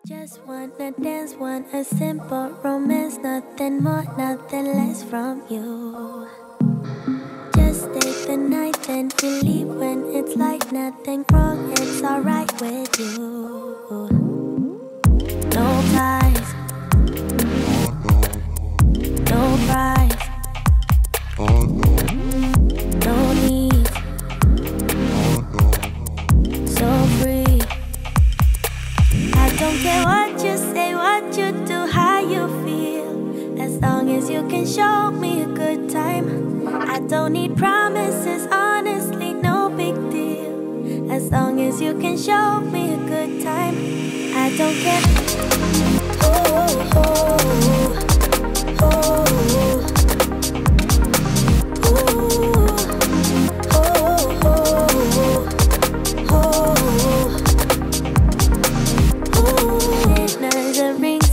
Just wanna dance, want a simple romance, nothing more, nothing less from you. Just stay the night, then we leave when it's like nothing wrong, it's alright with you. No ties, no price, no need, so free. I don't care what you say, what you do, how you feel, as long as you can show me a good time. I don't need promises, honestly, no big deal, as long as you can show me a good time. I don't care. Oh, oh, oh, oh.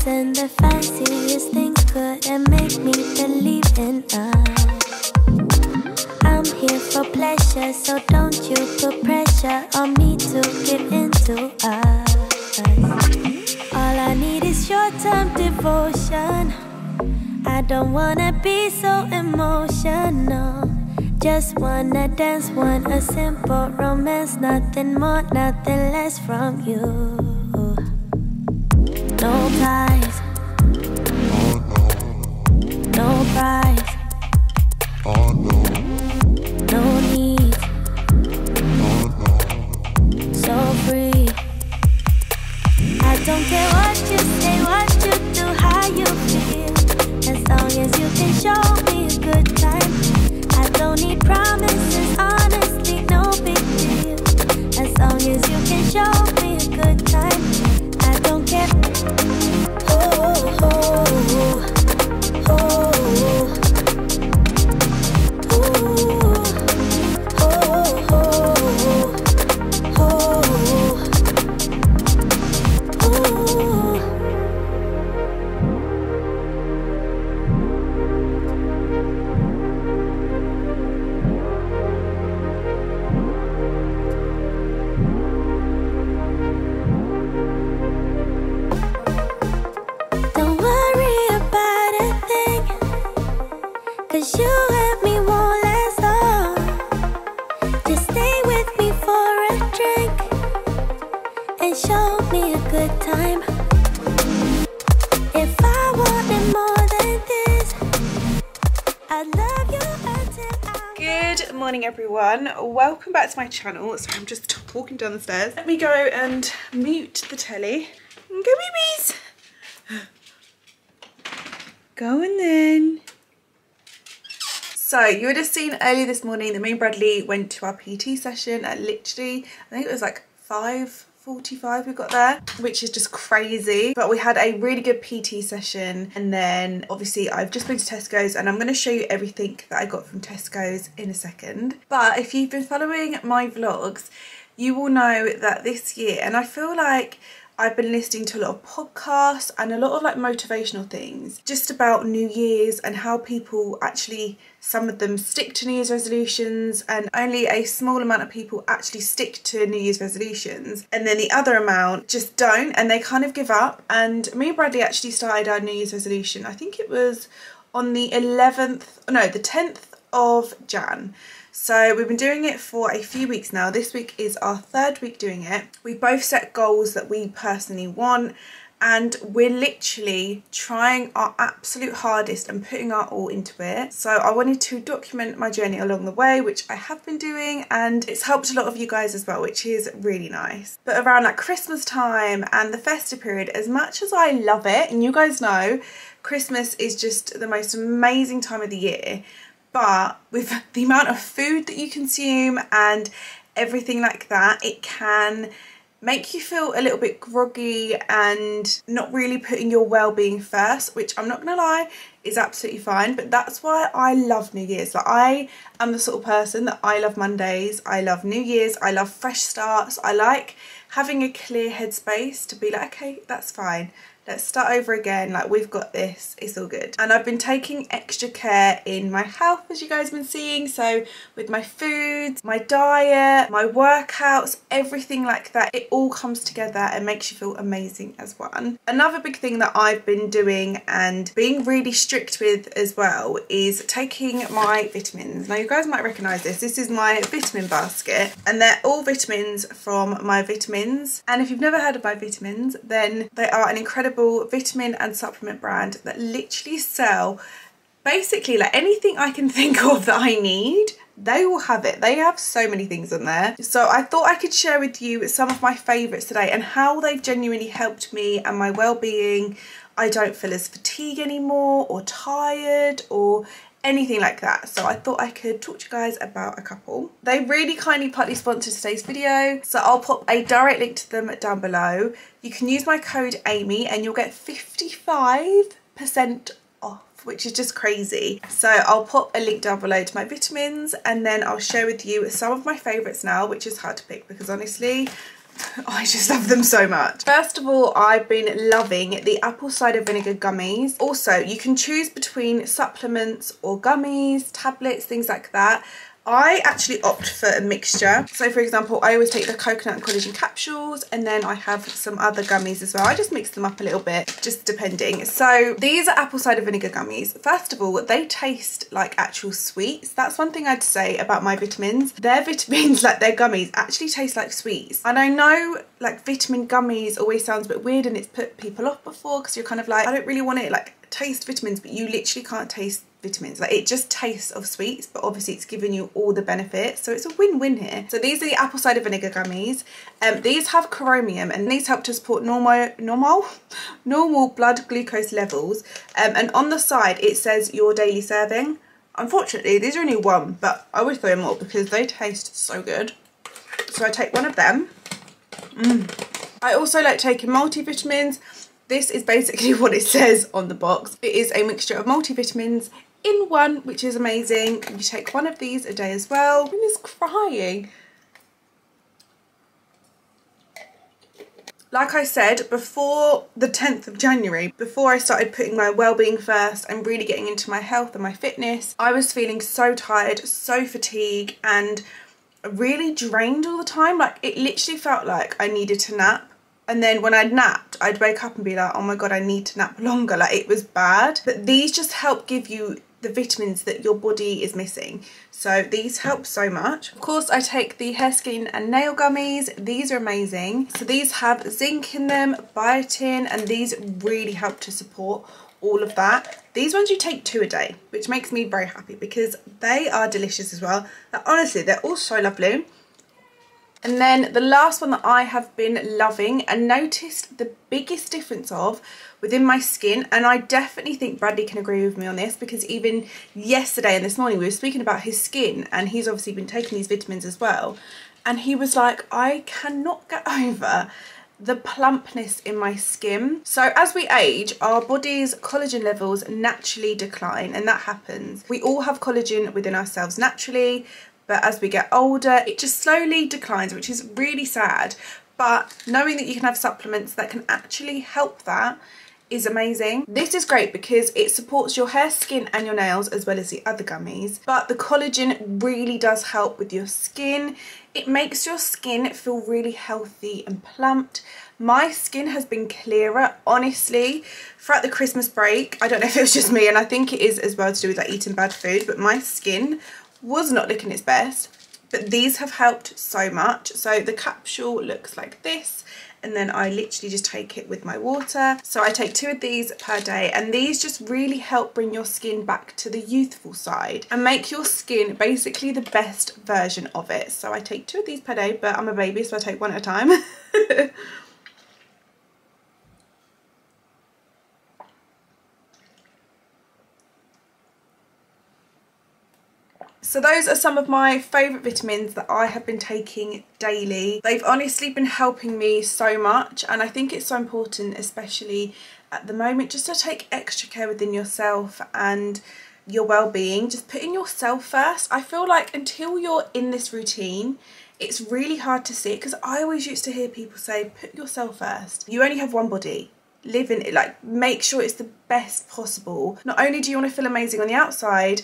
And the fanciest things couldn't make me believe in us. I'm here for pleasure, so don't you put pressure on me to give into us. All I need is short-term devotion. I don't wanna be so emotional. Just wanna dance, want a simple romance, nothing more, nothing less from you. No ties, no price, no need, so free. I don't care what you say, what you do, how you feel, as long as you can show me a good time. I don't need promises, honestly, no big deal, as long as you can show me a good time. I don't care. Oh, oh, oh, oh. Good morning everyone, welcome back to my channel. So I'm just walking down the stairs. Let me go and mute the telly. Go babies! Go on then. So you would have seen earlier this morning that me and Bradley went to our PT session at literally, I think it was like 5:45 we got there, which is just crazy. But we had a really good PT session, and then obviously I've just been to Tesco's and I'm going to show you everything that I got from Tesco's in a second. But if you've been following my vlogs, you will know that this year, and I feel like I've been listening to a lot of podcasts and a lot of like motivational things just about New Year's and how people actually, some of them stick to New Year's resolutions and only a small amount of people actually stick to New Year's resolutions, and then the other amount just don't and they kind of give up. And me and Bradley actually started our New Year's resolution, I think it was on the 10th of Jan. So we've been doing it for a few weeks now. This week is our third week doing it. We both set goals that we personally want, and we're literally trying our absolute hardest and putting our all into it. So I wanted to document my journey along the way, which I have been doing, and it's helped a lot of you guys as well, which is really nice. But around like Christmas time and the festive period, as much as I love it, and you guys know Christmas is just the most amazing time of the year, but with the amount of food that you consume and everything like that, it can make you feel a little bit groggy and not really putting your well-being first, which I'm not gonna lie is absolutely fine. But that's why I love New Year's. Like, I am the sort of person that I love Mondays, I love New Year's, I love fresh starts. I like having a clear headspace to be like, okay, that's fine. let's start over again, like we've got this, it's all good. And I've been taking extra care in my health, as you guys have been seeing, so with my foods, my diet, my workouts, everything like that, it all comes together and makes you feel amazing as one. Another big thing that I've been doing and being really strict with as well is taking my vitamins. Now you guys might recognise this is my vitamin basket, and they're all vitamins from My Vitamins. And if you've never heard of My Vitamins, then they are an incredible vitamin and supplement brand that literally sell basically like anything I can think of that I need. They will have it. They have so many things on there. So I thought I could share with you some of my favourites today and how they've genuinely helped me and my well-being. I don't feel as fatigued anymore or tired or anything like that. So I thought I could talk to you guys about a couple. They really kindly partly sponsored today's video, so I'll pop a direct link to them down below. You can use my code Amy and you'll get 55% off, which is just crazy. So I'll pop a link down below to My Vitamins, and then I'll share with you some of my favourites now, which is hard to pick because honestly I just love them so much. First of all, I've been loving the apple cider vinegar gummies. Also, you can choose between supplements or gummies, tablets, things like that. I actually opt for a mixture. So for example, I always take the coconut and collagen capsules, and then I have some other gummies as well. I just mix them up a little bit, just depending. So these are apple cider vinegar gummies. First of all, they taste like actual sweets. That's one thing I'd say about My Vitamins. Their vitamins, like their gummies, actually taste like sweets. And I know like vitamin gummies always sounds a bit weird and it's put people off before because you're kind of like, I don't really want it like taste vitamins, but you literally can't taste vitamins. Like it just tastes of sweets, but obviously it's giving you all the benefits, so it's a win-win here. So these are the apple cider vinegar gummies. These have chromium and these help to support normal blood glucose levels, and on the side it says your daily serving. Unfortunately these are only one, but I would throw more because they taste so good. So I take one of them. I also like taking multivitamins. This is basically what it says on the box. It is a mixture of multivitamins in one, which is amazing. You take one of these a day as well. I'm just crying. Like I said, before the 10th of January, before I started putting my well-being first and really getting into my health and my fitness, I was feeling so tired, so fatigued, and really drained all the time. Like it literally felt like I needed to nap. And then when I'd napped, I'd wake up and be like, oh my God, I need to nap longer. Like it was bad. But these just help give you the vitamins that your body is missing. So these help so much. Of course, I take the hair, skin and nail gummies. These are amazing. So these have zinc in them, biotin, and these really help to support all of that. These ones you take 2 a day, which makes me very happy because they are delicious as well. Like, honestly, they're all so lovely. And then the last one that I have been loving and noticed the biggest difference of within my skin, and I definitely think Bradley can agree with me on this because even yesterday and this morning we were speaking about his skin, and he's obviously been taking these vitamins as well, and he was like, I cannot get over the plumpness in my skin. So as we age, our body's collagen levels naturally decline, and that happens. We all have collagen within ourselves naturally, but as we get older, it just slowly declines, which is really sad. But knowing that you can have supplements that can actually help that is amazing. This is great because it supports your hair, skin and your nails as well as the other gummies. But the collagen really does help with your skin. It makes your skin feel really healthy and plumped. My skin has been clearer, honestly, throughout the Christmas break. I don't know if it was just me, and I think it is as well to do with like eating bad food, but my skin was not looking its best, but these have helped so much. So the capsule looks like this, and then I literally just take it with my water. So I take 2 of these per day, and these just really help bring your skin back to the youthful side and make your skin basically the best version of it. So I take 2 of these per day, but I'm a baby, so I take 1 at a time. So those are some of my favourite vitamins that I have been taking daily. They've honestly been helping me so much, and I think it's so important, especially at the moment, just to take extra care within yourself and your well-being. Just putting yourself first. I feel like until you're in this routine, it's really hard to see it, because I always used to hear people say, put yourself first. You only have one body. live in it, like make sure it's the best possible. Not only do you want to feel amazing on the outside,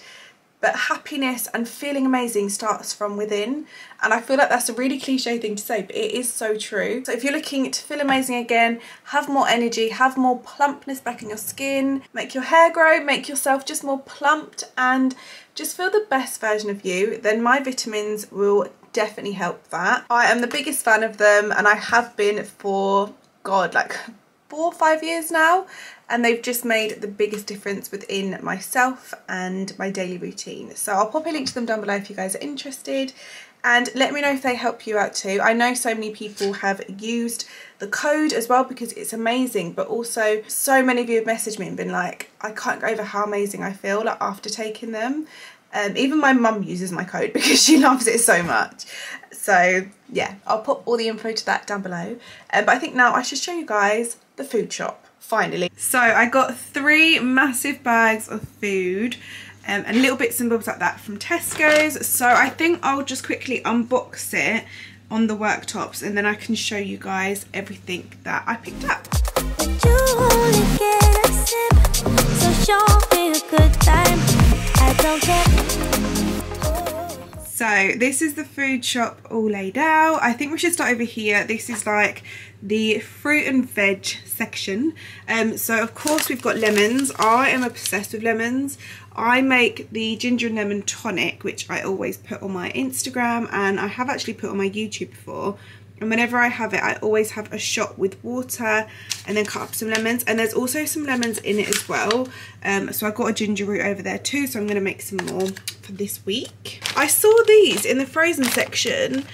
but happiness and feeling amazing starts from within. And I feel like that's a really cliche thing to say, but it is so true. So if you're looking to feel amazing again, have more energy, have more plumpness back in your skin, make your hair grow, make yourself just more plumped, and just feel the best version of you, then my vitamins will definitely help that. I am the biggest fan of them, and I have been for, God, like 4 or 5 years now, and they've just made the biggest difference within myself and my daily routine. So I'll pop a link to them down below if you guys are interested, and let me know if they help you out too. I know so many people have used the code as well because it's amazing, but also so many of you have messaged me and been like, I can't go over how amazing I feel like after taking them. Even my mum uses my code because she loves it so much. So yeah, I'll pop all the info to that down below. But I think now I should show you guys the food shop, finally. So I got 3 massive bags of food and little bits and bobs like that from Tesco's. So I think I'll just quickly unbox it on the worktops, and then I can show you guys everything that I picked up. But you only get a sip, so show me a good time. I don't care. So this is the food shop all laid out. I think we should start over here. This is like the fruit and veg section. So of course we've got lemons. I am obsessed with lemons. I make the ginger and lemon tonic, which I always put on my Instagram, and I have actually put on my YouTube before. And whenever I have it, I always have a shot with water and then cut up some lemons. And there's also some lemons in it as well. So I've got a ginger root over there too, so I'm going to make some more for this week. I saw these in the frozen section,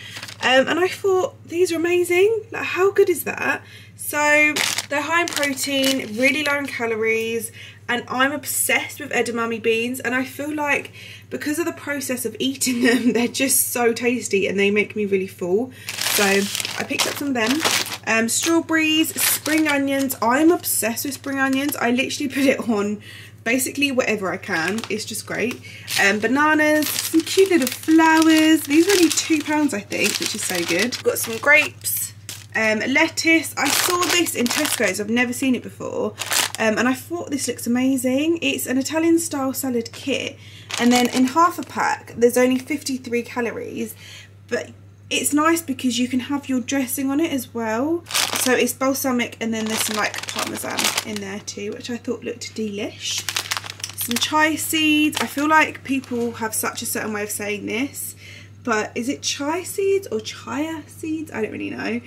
and I thought these are amazing. Like, how good is that? So they're high in protein, really low in calories, and I'm obsessed with edamame beans, and I feel like because of the process of eating them, they're just so tasty and they make me really full. So I picked up some of them. Strawberries, spring onions. I'm obsessed with spring onions. I literally put it on basically whatever I can. It's just great. Bananas, some cute little flowers. These are only £2 I think, which is so good. Got some grapes, lettuce. I saw this in Tesco's. I've never seen it before. And I thought this looks amazing. It's an Italian style salad kit, and then in half a pack there's only 53 calories, but it's nice because you can have your dressing on it as well. So it's balsamic, and then there's some like parmesan in there too, which I thought looked delish. Some chia seeds. I feel like people have such a certain way of saying this, but is it chia seeds or chia seeds? I don't really know.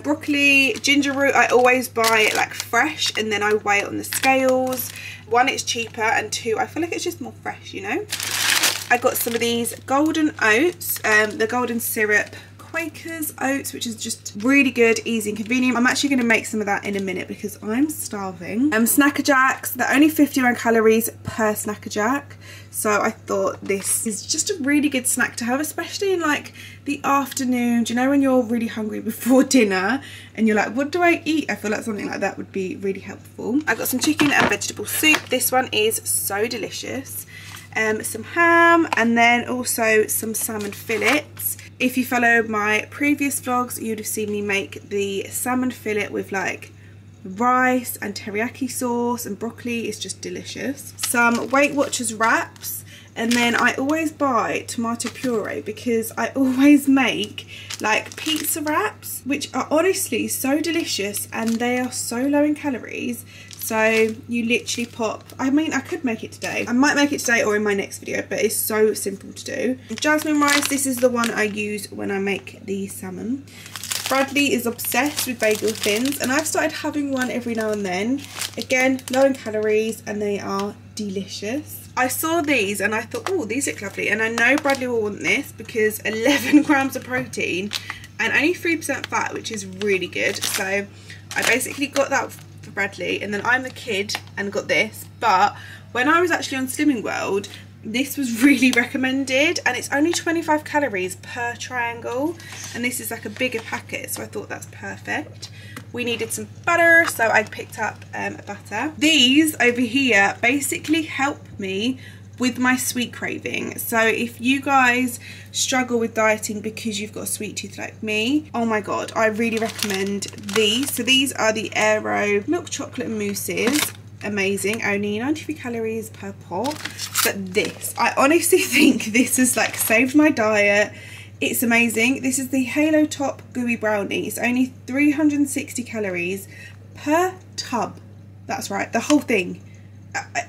Broccoli, ginger root. I always buy it like fresh, and then I weigh it on the scales. 1, it's cheaper, and 2, I feel like it's just more fresh, you know. I got some of these golden oats, the golden syrup Quakers oats, which is just really good, easy and convenient. I'm actually going to make some of that in a minute because I'm starving. Snacker Jacks, they're only 51 calories per Snacker Jack. So I thought this is just a really good snack to have, especially in like the afternoon. Do you know when you're really hungry before dinner and you're like, what do I eat? I feel like something like that would be really helpful. I got some chicken and vegetable soup. This one is so delicious. Some ham, and then also some salmon fillets. If you follow my previous vlogs, you'd have seen me make the salmon fillet with like rice and teriyaki sauce and broccoli. It's just delicious. Some Weight Watchers wraps, and then I always buy tomato puree because I always make like pizza wraps, which are honestly so delicious, and they are so low in calories. So you literally pop, I mean, I could make it today. I might make it today or in my next video, but it's so simple to do. Jasmine rice, this is the one I use when I make the salmon. Bradley is obsessed with bagel thins, and I've started having one every now and then. Again, low in calories, and they are delicious. I saw these and I thought, oh, these look lovely. And I know Bradley will want this because 11 grams of protein and only 3% fat, which is really good. So I basically got that for Bradley, and then I'm the kid and got this. But when I was actually on Slimming World, this was really recommended, and it's only 25 calories per triangle, and this is like a bigger packet, so I thought that's perfect. We needed some butter, so I picked up butter. These over here basically help me with my sweet craving. So if you guys struggle with dieting because you've got a sweet tooth like me, oh my god, I really recommend these. So these are the Aero milk chocolate mousses. Amazing, only 93 calories per pot. But this, I honestly think this has like saved my diet. It's amazing. This is the Halo Top Gooey Brownie. It's only 360 calories per tub. That's right, the whole thing.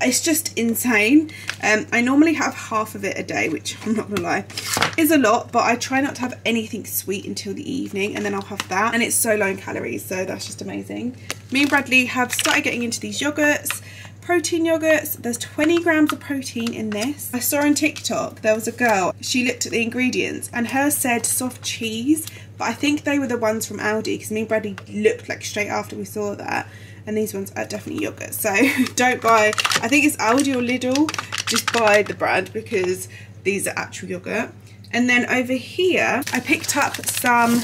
It's just insane. I normally have half of it a day, which I'm not gonna lie is a lot, but I try not to have anything sweet until the evening, and then I'll have that, and it's so low in calories, so that's just amazing. Me and Bradley have started getting into these yogurts, protein yogurts. There's 20 grams of protein in this. I saw on TikTok there was a girl, she looked at the ingredients and hers said soft cheese, but I think they were the ones from Aldi, because me and Bradley looked like straight after we saw that. And these ones are definitely yogurt, so don't buy, I think it's Aldi or Lidl, just buy the brand because these are actual yogurt. And then over here, I picked up some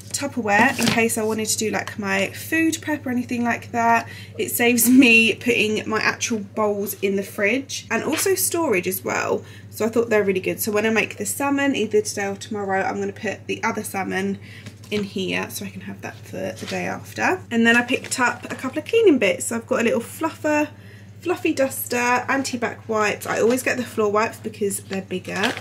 Tupperware in case I wanted to do like my food prep or anything like that. It saves me putting my actual bowls in the fridge, and also storage as well. So I thought they're really good. So when I make the salmon, either today or tomorrow, I'm going to put the other salmon in here so I can have that for the day after. And then I picked up a couple of cleaning bits. So I've got a little fluffy duster, anti-back wipes. I always get the floor wipes because they're bigger.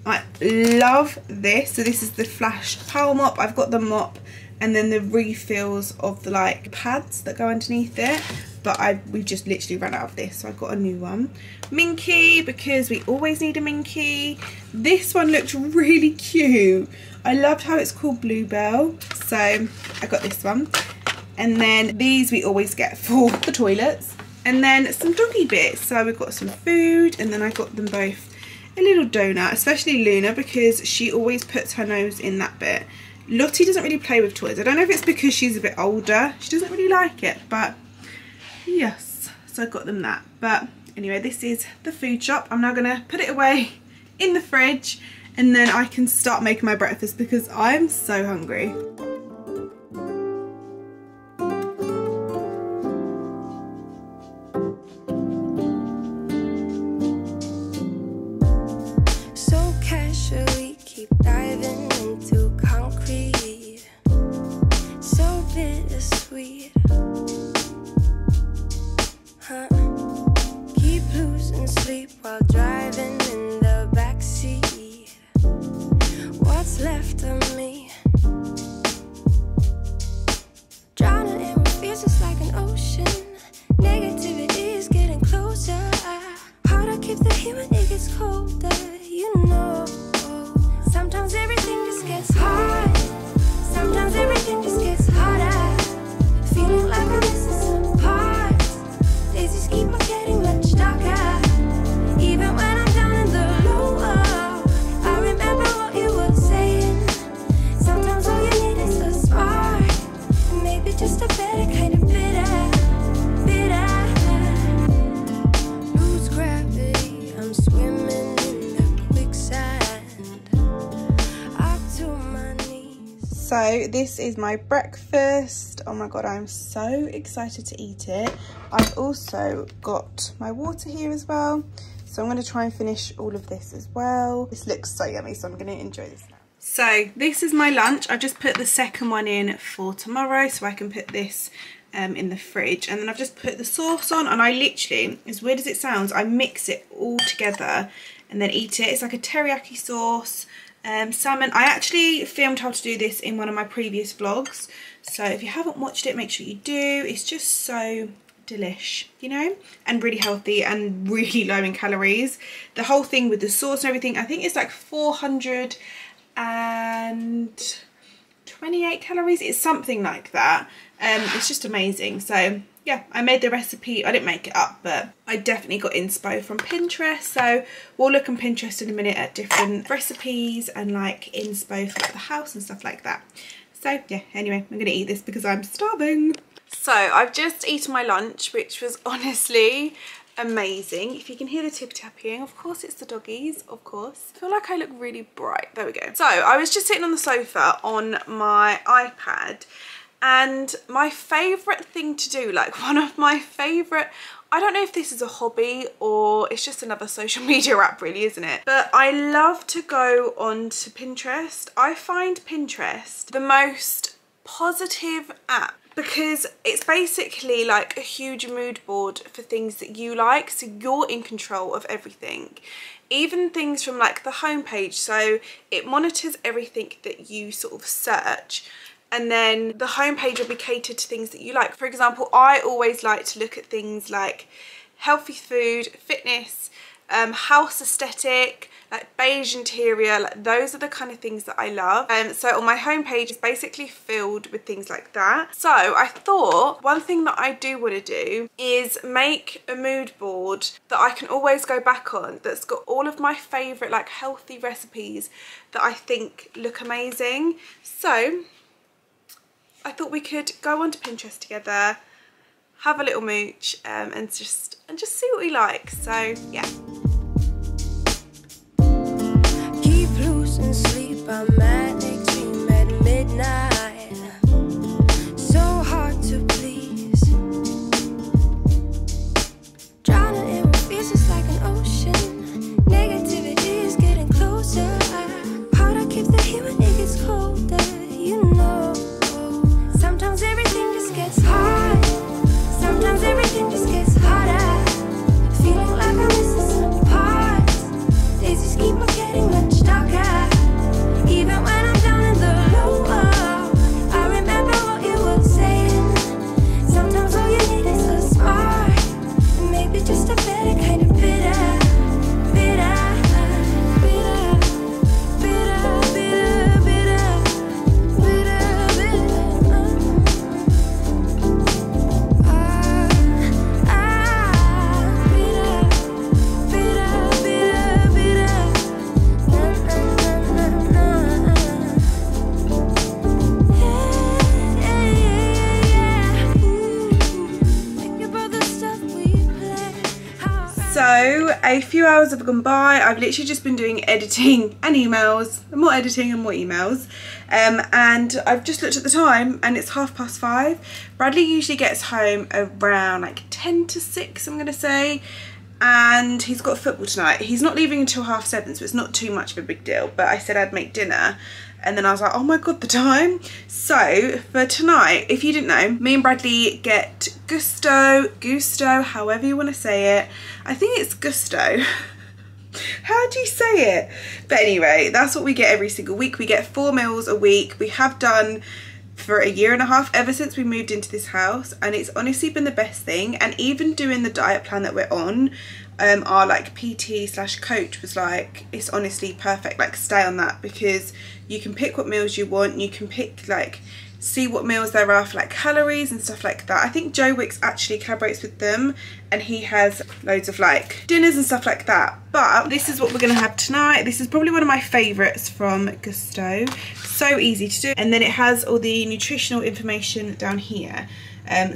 I love this. So this is the Flash Power Mop. I've got the mop and then the refills of the like pads that go underneath it, but we've just literally run out of this, so I've got a new one. Minky, because we always need a Minky. This one looked really cute. I loved how it's called Bluebell, so I got this one. And then these we always get for the toilets. And then some doggy bits. So we've got some food, and then I got them both a little donut, especially Luna, because she always puts her nose in that bit. Lottie doesn't really play with toys. I don't know if it's because she's a bit older. She doesn't really like it, but yes. So I got them that. But anyway, this is the food shop. I'm now going to put it away in the fridge, and then I can start making my breakfast because I'm so hungry. So casually keep diving into concrete, so bittersweet, huh? Keep losing sleep while driving in the backseat. What's left of me? Drowning in what feels just like an ocean. Negativity is getting closer. Hard to keep the heat when it gets colder, you know. Sometimes everything just gets hard. Sometimes everything just gets harder. Feeling like I'm missing some parts. Days just keep on getting much darker. Even when I'm down in the low, I remember what you were saying. Sometimes all you need is a spark, and maybe just a better kind of bitter. Lose gravity, I'm swimming in the quicksand, up to my knees. So this is my breakfast. Oh my god, I'm so excited to eat it. I've also got my water here as well, so I'm going to try and finish all of this as well. This looks so yummy, so I'm going to enjoy this now. So this is my lunch. I've just put the second one in for tomorrow so I can put this in the fridge, and then I've just put the sauce on, and I literally, as weird as it sounds, I mix it all together and then eat it. It's like a teriyaki sauce, salmon. I actually filmed how to do this in one of my previous vlogs, so if you haven't watched it, make sure you do. It's just so delish, you know, and really healthy and really low in calories. The whole thing with the sauce and everything, I think it's like 428 calories. It's something like that. It's just amazing. So yeah, I made the recipe. I didn't make it up, but I definitely got inspo from Pinterest. So we'll look on Pinterest in a minute at different recipes and like inspo for like the house and stuff like that. So yeah, anyway, I'm gonna eat this because I'm starving. So I've just eaten my lunch, which was honestly amazing. If you can hear the tip-tapping, of course it's the doggies, of course. I feel like I look really bright. There we go. So I was just sitting on the sofa on my iPad, and my favourite thing to do, like one of my favourite I don't know if this is a hobby or it's just another social media app really, isn't it? But I love to go onto Pinterest. I find Pinterest the most positive app because it's basically like a huge mood board for things that you like, so you're in control of everything. Even things from like the homepage, so it monitors everything that you sort of search, and then the homepage will be catered to things that you like. For example, I always like to look at things like healthy food, fitness, house aesthetic, like beige interior, like those are the kind of things that I love. So on my homepage is basically filled with things like that. So I thought one thing that I do want to do is make a mood board that I can always go back on, that's got all of my favourite like healthy recipes that I think look amazing. So I thought we could go onto Pinterest together, have a little mooch, and just see what we like. So yeah. Keep losing sleep, I'm at extreme at midnight. So hard to please. Drowning in what feels just like an ocean. Negativity is getting closer. Hard to keep the heat when it gets colder, you know. Sometimes everything just gets hard. Sometimes everything just gets harder. Feeling like I'm missing some parts. Days just keep on getting much darker. Even when I'm down in the low, I remember what you were saying. Sometimes all you need is a spark, and maybe just a better kind of bitter. So a few hours have gone by. I've literally just been doing editing and emails, and more editing and more emails, and I've just looked at the time and it's 5:30. Bradley usually gets home around like 10 to 6, I'm gonna say, and he's got football tonight. He's not leaving until 7:30, so it's not too much of a big deal, but I said I'd make dinner. And then I was like, oh my god, the time. So for tonight, if you didn't know, me and Bradley get gusto, however you want to say it. I think it's gusto. How do you say it? But anyway, that's what we get every single week. We get 4 meals a week. We have done for a year and a half, ever since we moved into this house, and it's honestly been the best thing. And even doing the diet plan that we're on, our like PT/coach was like, it's honestly perfect, like stay on that, because you can pick what meals you want, you can pick like see what meals there are for like calories and stuff like that. I think Joe Wicks actually collaborates with them, and he has loads of like dinners and stuff like that. But this is what we're gonna have tonight. This is probably one of my favorites from Gusto. So easy to do, and then it has all the nutritional information down here.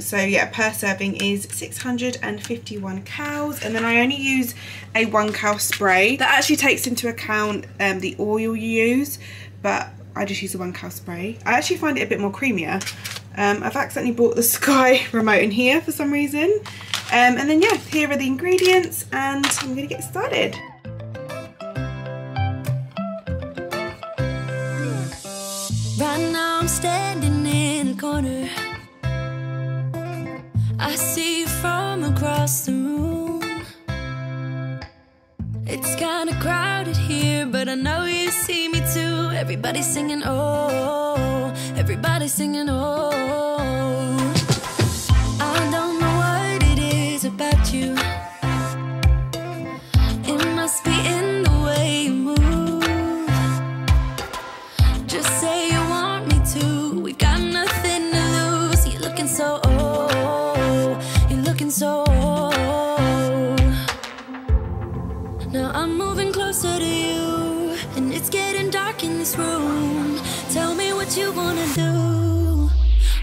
So yeah, per serving is 651 calories, and then I only use a 1 cal spray that actually takes into account the oil you use, but I just use a 1 cal spray. I actually find it a bit more creamier. I've accidentally bought the Sky remote in here for some reason, and then yeah, here are the ingredients, and I'm gonna get started. Right now I'm standing in the corner. I see you from across the room. It's kinda crowded here, but I know you see me too. Everybody's singing oh, everybody's singing oh. I don't know what it is about you. It must be in the way you move. Just say you want me to. We've got nothing to lose. You're looking so so now I'm moving closer to you, and it's getting dark in this room. Tell me what you wanna do,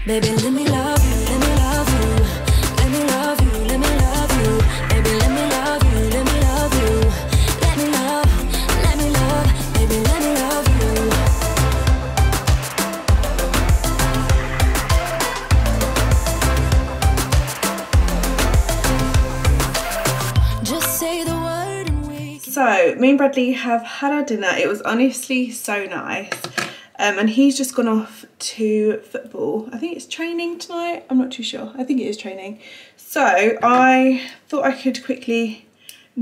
baby. Let me love you, let me love you, let me love you, let me love you, baby. Let me love you, let me love you, let me love, baby. Let me love you. So me and Bradley have had our dinner. It was honestly so nice. And he's just gone off to football. I think it's training tonight. I'm not too sure. I think it is training. So I thought I could quickly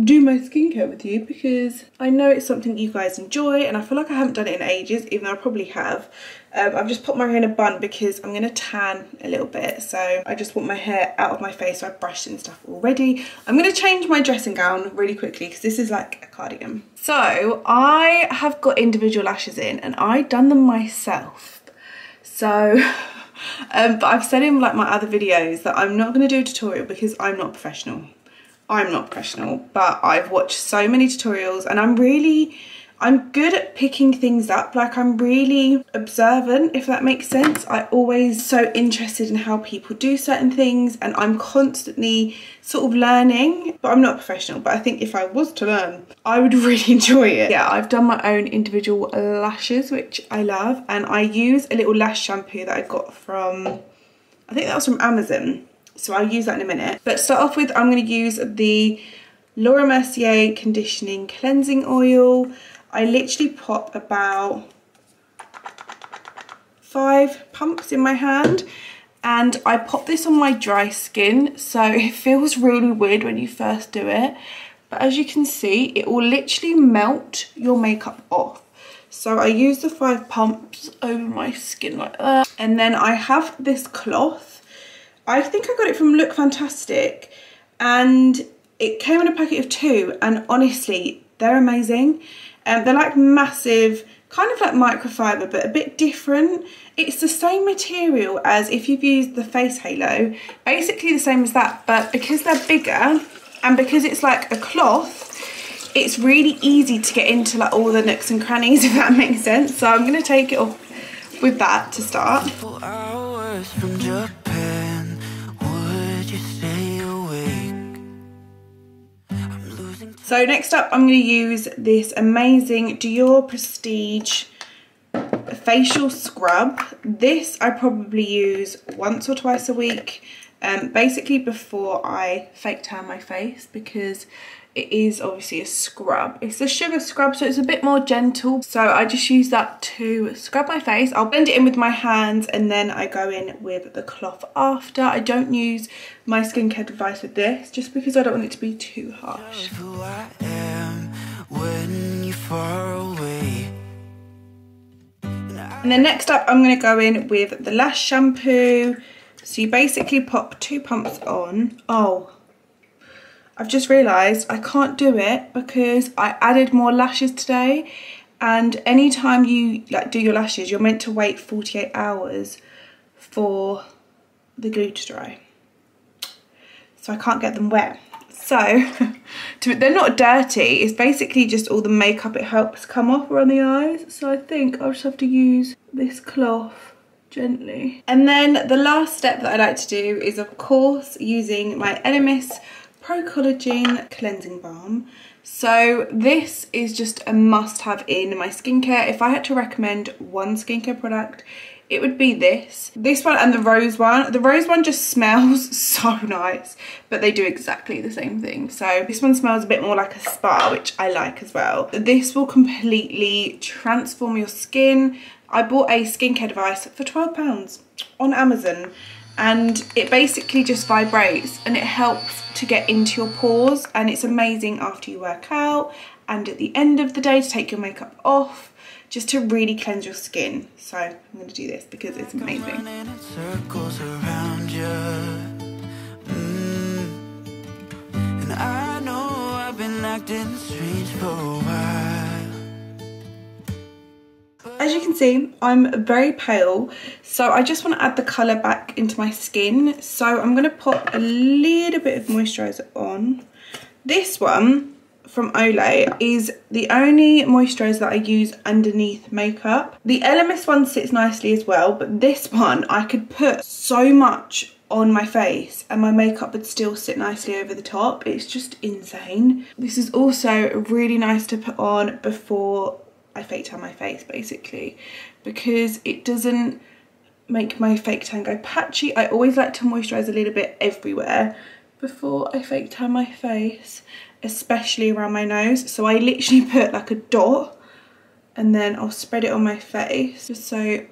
do my skincare with you because I know it's something you guys enjoy, and I feel like I haven't done it in ages, even though I probably have. I've just put my hair in a bun because I'm going to tan a little bit, so I just want my hair out of my face, so I've brushed and stuff already. I'm going to change my dressing gown really quickly because this is like a cardigan. So I have got individual lashes in and I've done them myself. So but I've said in like my other videos that I'm not going to do a tutorial because I'm not professional. I'm not professional, but I've watched so many tutorials and I'm good at picking things up. Like, I'm really observant, if that makes sense. I'm always so interested in how people do certain things, and I'm constantly sort of learning, but I'm not professional. But I think if I was to learn, I would really enjoy it. Yeah, I've done my own individual lashes, which I love, and I use a little lash shampoo that I got from, I think that was from Amazon. So I'll use that in a minute. But to start off with, I'm going to use the Mercier Conditioning Cleansing Oil. I literally pop about 5 pumps in my hand, and I pop this on my dry skin, so it feels really weird when you first do it. But as you can see, it will literally melt your makeup off. So I use the 5 pumps over my skin like that. And then I have this cloth. I think I got it from Look Fantastic, and it came in a packet of 2, and honestly, they're amazing. They're like massive, kind of like microfiber, but a bit different. It's the same material as if you've used the face halo, basically the same as that, but because they're bigger and because it's like a cloth, it's really easy to get into like all the nooks and crannies, if that makes sense. So I'm going to take it off with that to start. So next up, I'm going to use this amazing Dior Prestige facial scrub. This I probably use once or twice a week, basically before I fake tan my face, because it is obviously a scrub. It's a sugar scrub, so it's a bit more gentle. So I just use that to scrub my face. I'll blend it in with my hands and then I go in with the cloth after. I don't use my skincare device with this just because I don't want it to be too harsh. Who I am when you're far away. And then next up, I'm going to go in with the lash shampoo. So you basically pop 2 pumps on. Oh, I've just realised I can't do it because I added more lashes today, and anytime you like do your lashes, you're meant to wait 48 hours for the glue to dry. So I can't get them wet. So they're not dirty, it's basically just all the makeup it helps come off around the eyes. So I think I'll just have to use this cloth gently. And then the last step that I like to do is, of course, using my Elemis Pro Collagen Cleansing Balm. So this is just a must-have in my skincare. If I had to recommend one skincare product, it would be this one and the rose one. The rose one just smells so nice, but they do exactly the same thing. So this one smells a bit more like a spa, which I like as well. This will completely transform your skin. I bought a skincare device for £12 on Amazon, and it basically just vibrates and it helps to get into your pores, and it's amazing after you work out and at the end of the day to take your makeup off, just to really cleanse your skin. So I'm going to do this because it's amazing. And I know I've been acting strange for a while. As you can see, I'm very pale, so I just want to add the colour back into my skin. So I'm going to put a little bit of moisturiser on. This one from Olay is the only moisturiser that I use underneath makeup. The Elemis one sits nicely as well, but this one I could put so much on my face and my makeup would still sit nicely over the top. It's just insane. This is also really nice to put on before I fake tan my face, basically, because it doesn't make my fake tan go patchy. I always like to moisturise a little bit everywhere before I fake tan my face. especially around my nose. So I literally put like a dot and then I'll spread it on my face just so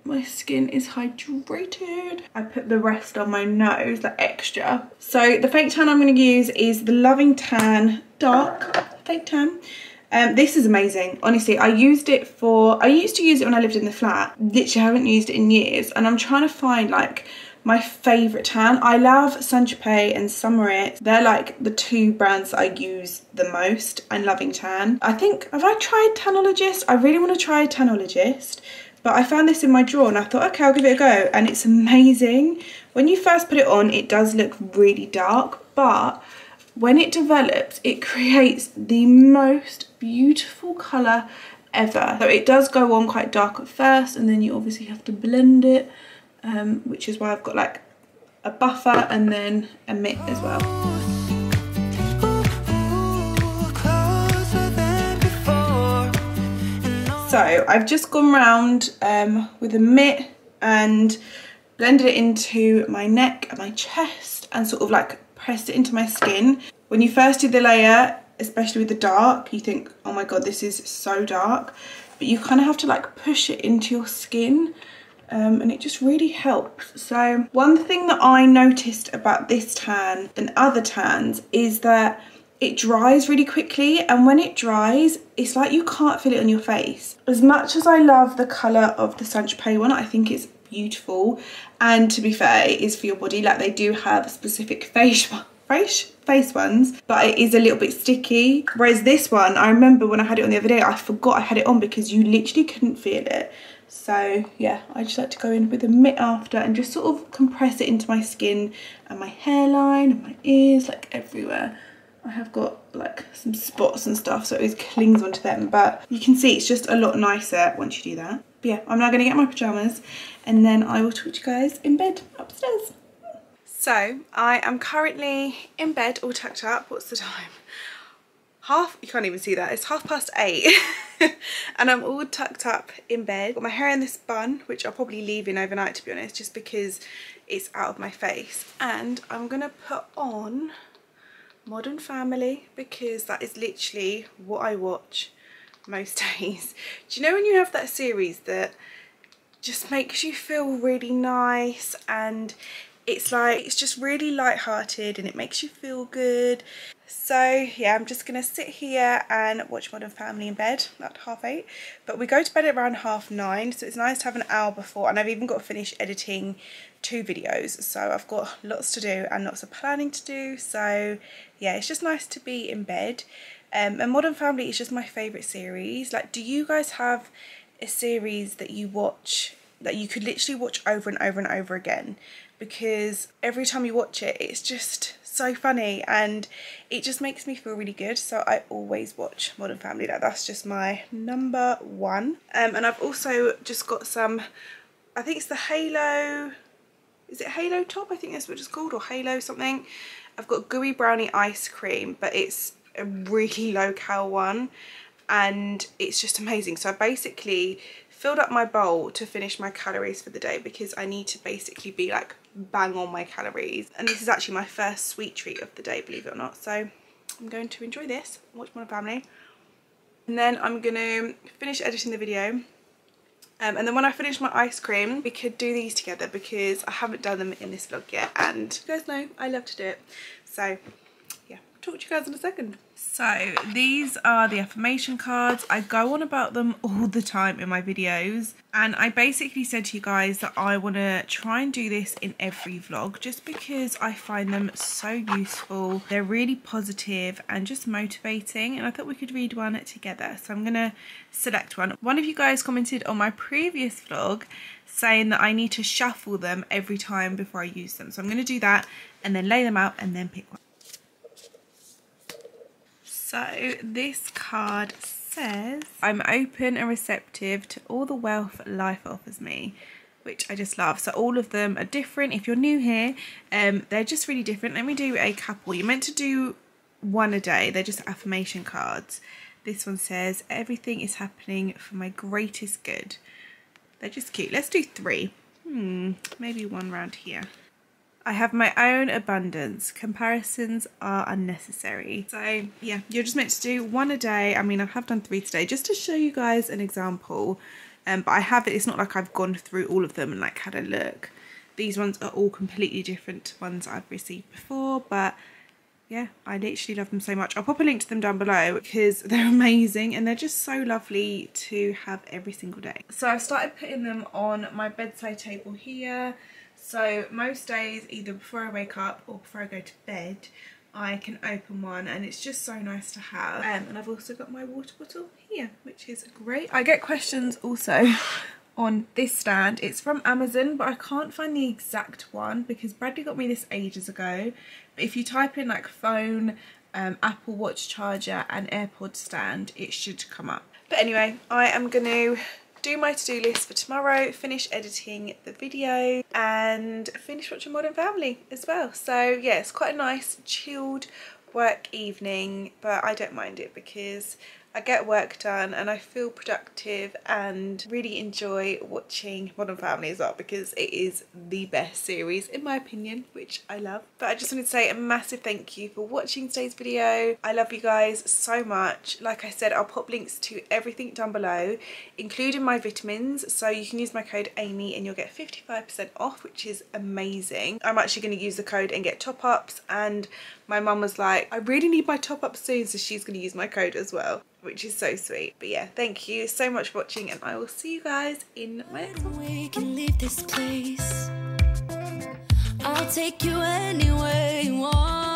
my skin is hydrated. I put the rest on my nose, like extra. So the fake tan I'm going to use is the Loving Tan Dark Fake Tan. This is amazing. Honestly, I used to use it when I lived in the flat. Literally haven't used it in years, and I'm trying to find like my favourite tan. I love Saint-Tropez and Summerit. They're like the two brands that I use the most, and Loving Tan. I think, have I tried Tanologist? I really want to try Tanologist, but I found this in my drawer and I thought, okay, I'll give it a go, and it's amazing. When you first put it on, it does look really dark, but when it develops, it creates the most beautiful colour ever. So it does go on quite dark at first, and then you obviously have to blend it, which is why I've got like a buffer and then a mitt as well. So I've just gone round with a mitt and blended it into my neck and my chest and sort of like pressed it into my skin. When you first do the layer, especially with the dark, you think, oh my god, this is so dark, but you kind of have to like push it into your skin, and it just really helps. So one thing that I noticed about this tan and other tans is that it dries really quickly, and when it dries, it's like you can't feel it on your face. As much as I love the colour of the Saint-Tropez one, I think it's beautiful, and to be fair, it is for your body. Like, they do have specific face ones, but it is a little bit sticky. Whereas this one, I remember when I had it on the other day, I forgot I had it on because you literally couldn't feel it. So yeah, I just like to go in with a mitt after and just sort of compress it into my skin and my hairline and my ears, like everywhere. I have got like some spots and stuff, so it clings onto them, but you can see it's just a lot nicer once you do that. But yeah, I'm now going to get my pyjamas and then I will talk to you guys in bed upstairs. So I am currently in bed all tucked up. What's the time? You can't even see that, it's 8:30 and I'm all tucked up in bed. Got my hair in this bun, which I'll probably leave in overnight, to be honest, just because it's out of my face. And I'm gonna put on Modern Family because that is literally what I watch most days. Do you know when you have that series that just makes you feel really nice, and it's like, it's just really light-hearted and it makes you feel good? So yeah, I'm just gonna sit here and watch Modern Family in bed at 8:30, but we go to bed at around 9:30, so it's nice to have an hour before, and I've even got to finish editing 2 videos, so I've got lots to do and lots of planning to do. So yeah, it's just nice to be in bed. And Modern Family is just my favourite series. Like, do you guys have a series that you watch that you could literally watch over and over and over again? Because every time you watch it, it's just so funny and it just makes me feel really good. So I always watch Modern Family. Like, that's just my #1. And I've also just got some, I think it's the Halo, is it Halo top? I think that's what it's called, or Halo something. I've got Gooey brownie ice cream, but it's a really low cal one and it's just amazing. So I basically filled up my bowl to finish my calories for the day because I need to basically be like bang on my calories, and this is actually my first sweet treat of the day, believe it or not. So I'm going to enjoy this, watch Modern Family, and then I'm gonna finish editing the video, and then when I finish my ice cream we could do these together because I haven't done them in this vlog yet, and you guys know I love to do it. So yeah, talk to you guys in a second. So these are the affirmation cards. I go on about them all the time in my videos, and I basically said to you guys that I want to try and do this in every vlog just because I find them so useful. They're really positive and just motivating, and I thought we could read one together. So I'm going to select one. One of you guys commented on my previous vlog saying that I need to shuffle them every time before I use them. So I'm going to do that and then lay them out and then pick one. So this card says, I'm open and receptive to all the wealth life offers me, which I just love. So all of them are different. If you're new here, they're just really different. Let me do a couple. You're meant to do one a day. They're just affirmation cards. This one says, everything is happening for my greatest good. They're just cute. Let's do 3. Maybe one round here. I have my own abundance. Comparisons are unnecessary. So yeah, you're just meant to do one a day. I mean, I have done 3 today just to show you guys an example. But I have it, it's not like I've gone through all of them and like had a look. These ones are all completely different ones I've received before, but yeah, I literally love them so much. I'll pop a link to them down below because they're amazing and they're just so lovely to have every single day. So I've started putting them on my bedside table here. So most days, either before I wake up or before I go to bed, I can open one and it's just so nice to have. And I've also got my water bottle here, which is great. I get questions also on this stand. It's from Amazon, but I can't find the exact one because Bradley got me this ages ago. But if you type in like phone, Apple Watch charger and AirPod stand, it should come up. But anyway, I am going to do my to-do list for tomorrow, finish editing the video and finish watching Modern Family as well. So yeah, it's quite a nice chilled work evening, but I don't mind it because I get work done and I feel productive and really enjoy watching Modern Family as well because it is the best series in my opinion, which I love. But I just wanted to say a massive thank you for watching today's video. I love you guys so much. Like I said, I'll pop links to everything down below, including my vitamins, so you can use my code Amy and you'll get 55% off, which is amazing. I'm actually going to use the code and get top-ups, and my mum was like, I really need my top-up soon, so she's going to use my code as well, which is so sweet. But yeah, thank you so much for watching and I will see you guys in my next one. We can leave this place. I'll take you anywhere you want.